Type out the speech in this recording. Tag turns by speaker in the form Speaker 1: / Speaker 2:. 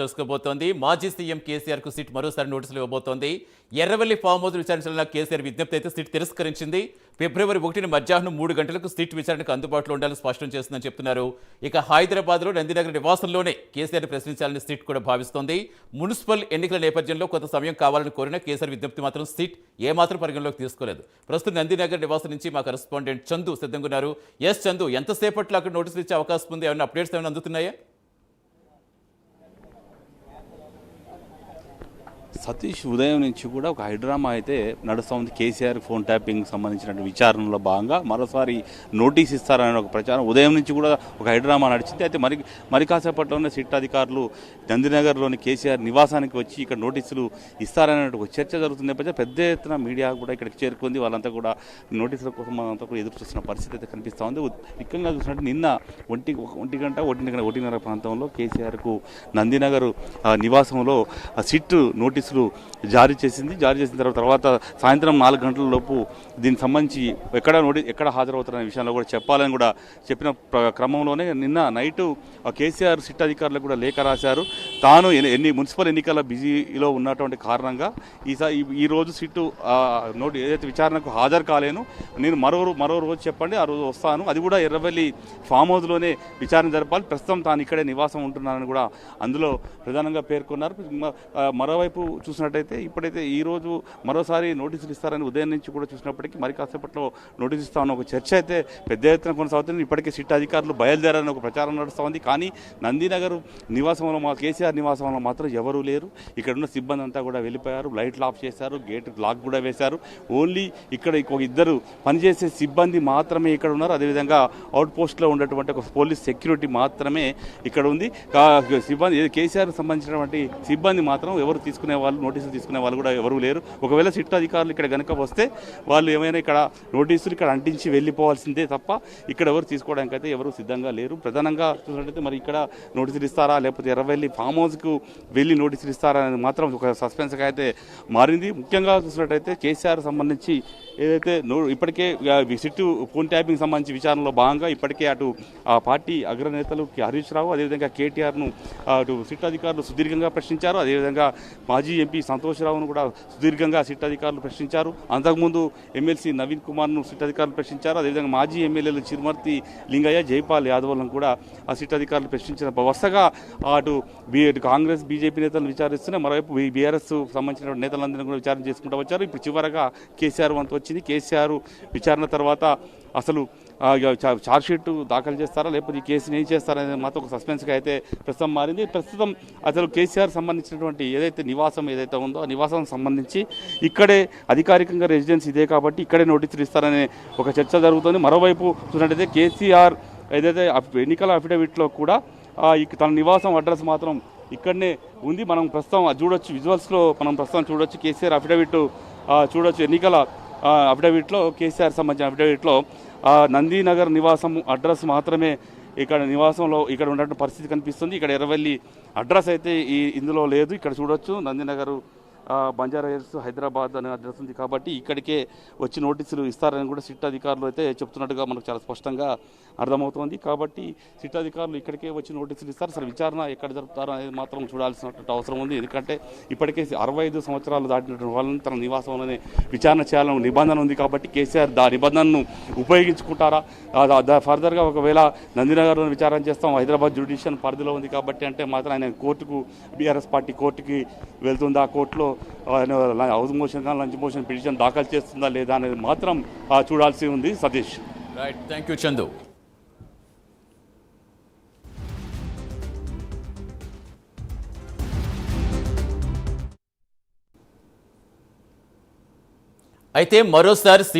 Speaker 1: చేసుకోబోతోంది. మాజీ సీఎం కేసీఆర్ కు సిట్ మరోసారి నోటీసులు ఇవ్వబోతోంది. ఎర్రవెల్లి ఫామ్ హౌస్ విచారించాలన్న కేసీఆర్ విజ్ఞప్తి అయితే సిట్ తిరస్కరించింది. ఫిబ్రవరి 1న మధ్యాహ్నం 3 గంటలకు సిట్ విచారణకు అందుబాటులో ఉండాలని స్పష్టం చేస్తుందని చెప్తున్నారు. ఇక హైదరాబాద్లో నందినగర్ నివాసంలోనే కేసీఆర్ ప్రశ్నించాలని సిట్ కూడా భావిస్తోంది. మున్సిపల్ ఎన్నికల నేపథ్యంలో కొంత సమయం కావాలని కోరిన కేసీఆర్ విజ్ఞప్తి మాత్రం సిట్ ఏమాత్రం పరిగణలోకి తీసుకోలేదు. ప్రస్తుతం నందినగర్ నివాసం నుంచి మా కరెస్పాండెంట్ చందు సిద్ధంగా ఉన్నారు. ఎస్ చందు, ఎంతసేపట్లో అక్కడ నోటీసులు ఇచ్చే అవకాశం ఉంది? ఏమైనా అప్డేట్స్ ఏమైనా అందుతున్నాయా?
Speaker 2: సతీష్, ఉదయం నుంచి కూడా ఒక హైడ్రామా అయితే నడుస్తూ ఉంది. కేసీఆర్ ఫోన్ ట్యాపింగ్ సంబంధించిన విచారణలో భాగంగా మరోసారి నోటీస్ ఇస్తారనే ఒక ప్రచారం ఉదయం నుంచి కూడా ఒక హైడ్రామా నడిచింది. అయితే మరి కాసేపట్లోనే సిట్ అధికారులు నందినగర్లోని కేసీఆర్ నివాసానికి వచ్చి ఇక్కడ నోటీసులు ఇస్తారనే ఒక చర్చ జరుగుతుంది. పెద్ద ఎత్తున మీడియా కూడా ఇక్కడికి చేరుకుంది. వాళ్ళంతా కూడా నోటీసుల కోసం మనంతా కూడా ఎదురు చూస్తున్న పరిస్థితి అయితే కనిపిస్తూ ఉంది. ముఖ్యంగా చూసినట్టు నిన్న ఒకటిన్నర ప్రాంతంలో కేసీఆర్కు నందినగర్ నివాసంలో సిట్ నోటీసులు జారీ చేసింది. జారీ చేసిన తర్వాత సాయంత్రం 4 గంటల లోపు దీనికి సంబంధించి ఎక్కడ హాజరవుతారనే విషయంలో కూడా చెప్పాలని కూడా చెప్పిన క్రమంలోనే నిన్న నైటు కేసీఆర్ సిట్ అధికారులకు కూడా లేఖ రాశారు. తాను మున్సిపల్ ఎన్నికల బిజీలో ఉన్నటువంటి కారణంగా ఈ రోజు సిట్టు ఏదైతే విచారణకు హాజరు కాలేను, నేను మరో రోజు చెప్పండి, ఆ రోజు వస్తాను, అది కూడా ఎర్రవెల్లి ఫామ్ హౌస్లోనే విచారణ జరపాలి, ప్రస్తుతం తాను ఇక్కడే నివాసం ఉంటున్నానని కూడా అందులో ప్రధానంగా పేర్కొన్నారు. మరోవైపు చూసినట్టయితే ఇప్పుడైతే ఈరోజు మరోసారి నోటీసులు ఇస్తారని ఉదయం నుంచి కూడా చూసినప్పటికీ మరి కాసేపట్లో నోటీసు ఇస్తామని ఒక చర్చ అయితే పెద్ద ఎత్తున కొనసాగుతుంది. ఇప్పటికే సిట్ అధికారులు బయలుదేరాలని ఒక ప్రచారం నడుస్తూ ఉంది. కానీ నందినగర్ నివాసంలో కేసీఆర్ నివాసంలో మాత్రం ఎవరూ లేరు. ఇక్కడ ఉన్న సిబ్బంది అంతా కూడా వెళ్ళిపోయారు. లైట్లు ఆఫ్ చేశారు, గేట్ లాక్ కూడా వేశారు. ఓన్లీ ఇక్కడ ఇద్దరు పనిచేసే సిబ్బంది మాత్రమే ఇక్కడ ఉన్నారు. అదేవిధంగా అవుట్ పోస్ట్లో ఉన్నటువంటి ఒక పోలీస్ సెక్యూరిటీ మాత్రమే ఇక్కడ ఉంది. సిబ్బంది కేసీఆర్ సంబంధించినటువంటి సిబ్బంది మాత్రం ఎవరు తీసుకునే వాళ్ళు, నోటీసులు తీసుకునే వాళ్ళు కూడా ఎవరు లేరు. ఒకవేళ సిట్ అధికారులు ఇక్కడ కనుక వస్తే వాళ్ళు ఏమైనా ఇక్కడ నోటీసులు ఇక్కడ అంటించి వెళ్ళిపోవాల్సిందే తప్ప ఇక్కడ ఎవరు తీసుకోవడానికి అయితే ఎవరు సిద్ధంగా లేరు. ప్రధానంగా చూసినట్టయితే మరి ఇక్కడ నోటీసులు ఇస్తారా లేకపోతే ఎర్రవెల్లి ఫామ్ హౌస్కు వెళ్ళి నోటీసులు ఇస్తారా అనేది మాత్రం ఒక సస్పెన్స్గా అయితే మారింది. ముఖ్యంగా చూసినట్టయితే కేసీఆర్ సంబంధించి ఏదైతే ఇప్పటికే సిట్టు ఫోన్ ట్యాపింగ్ సంబంధించి విచారణలో భాగంగా ఇప్పటికే అటు ఆ పార్టీ అగ్రనేతలు హరీష్ రావు, అదేవిధంగా కేటీఆర్ను అటు సిట్ అధికారులు సుదీర్ఘంగా ప్రశ్నించారు. అదేవిధంగా మాజీ ఎంపీ సంతోష్ రావును కూడా సుదీర్ఘంగా సిట్ అధికారులు ప్రశ్నించారు. అంతకుముందు ఎమ్మెల్సీ నవీన్ కుమార్ను సిట్ అధికారులు ప్రశ్నించారు. అదేవిధంగా మాజీ ఎమ్మెల్యేలు చిరుమర్తి లింగయ్య, జైపాల్ యాదవ్లను కూడా ఆ సిట్ అధికారులు ప్రశ్నించిన వరుసగా అటు కాంగ్రెస్ బీజేపీ నేతలను విచారిస్తూనే మరోవైపు బీఆర్ఎస్ సంబంధించిన నేతలందరినీ కూడా విచారణ చేసుకుంటూ వచ్చారు. ఇప్పుడు చివరగా కేసీఆర్ వంతు వచ్చింది. కేసీఆర్ విచారణ తర్వాత అసలు ఛార్జ్షీట్ దాఖలు చేస్తారా లేకపోతే ఈ కేసుని ఏం చేస్తారనేది మాత్రం ఒక సస్పెన్స్గా అయితే ప్రస్తుతం మారింది. ప్రస్తుతం అసలు కేసీఆర్ సంబంధించినటువంటి ఏదైతే నివాసం ఏదైతే ఉందో ఆ నివాసం సంబంధించి ఇక్కడే అధికారికంగా రెసిడెన్స్ ఇదే కాబట్టి ఇక్కడే నోటీసులు ఇస్తారనే ఒక చర్చ జరుగుతుంది. మరోవైపు చూసినట్టయితే కేసీఆర్ ఏదైతే ఎన్నికల అఫిడవిట్లో కూడా తన నివాసం అడ్రస్ మాత్రం ఇక్కడనే ఉంది. మనం ప్రస్తుతం చూడొచ్చు, విజువల్స్లో మనం ప్రస్తుతం చూడొచ్చు. కేసీఆర్ అఫిడవిట్ చూడొచ్చు. ఎన్నికల అఫిడవిట్లో కేసీఆర్ సంబంధించిన అఫిడవిట్లో నందినగర్ నివాసం అడ్రస్ మాత్రమే ఇక్కడ నివాసంలో ఇక్కడ ఉన్నటువంటి పరిస్థితి కనిపిస్తుంది. ఇక్కడ ఎర్రవెల్లి అడ్రస్ అయితే ఇందులో లేదు. ఇక్కడ చూడొచ్చు నందినగర్ బంజారా హిల్స్ హైదరాబాద్ అనే అడ్రస్ ఉంది కాబట్టి ఇక్కడికే వచ్చి నోటీసులు ఇస్తారని కూడా సిట్ అధికారులు అయితే చెప్తున్నట్టుగా మనకు చాలా స్పష్టంగా అర్థమవుతోంది. కాబట్టి సిట్ అధికారులు ఇక్కడికే వచ్చి నోటీసులు ఇస్తారు. అసలు విచారణ ఎక్కడ జరుపుతారో అనేది మాత్రం చూడాల్సినటువంటి అవసరం ఉంది. ఎందుకంటే ఇప్పటికే 65 సంవత్సరాలు దాటినటువంటి వాళ్ళని తన నివాసంలోనే విచారణ చేయాలని నిబంధన ఉంది కాబట్టి కేసీఆర్ ఆ నిబంధనను ఉపయోగించుకుంటారా? ఫర్దర్గా ఒకవేళ నందినగర్లో విచారణ చేస్తాం, హైదరాబాద్ జ్యుడిషియల్ పరిధిలో ఉంది కాబట్టి అంటే మాత్రం ఆయన కోర్టుకు బీఆర్ఎస్ పార్టీ కోర్టుకి వెళ్తుందా, కోర్టులో హౌస్ మోషన్ కానీ లంచ్ మోషన్ పిటిషన్ దాఖలు చేస్తుందా లేదా అనేది మాత్రం చూడాల్సి ఉంది. Satish,
Speaker 1: right, thank you Chandu. అయితే మరోసారి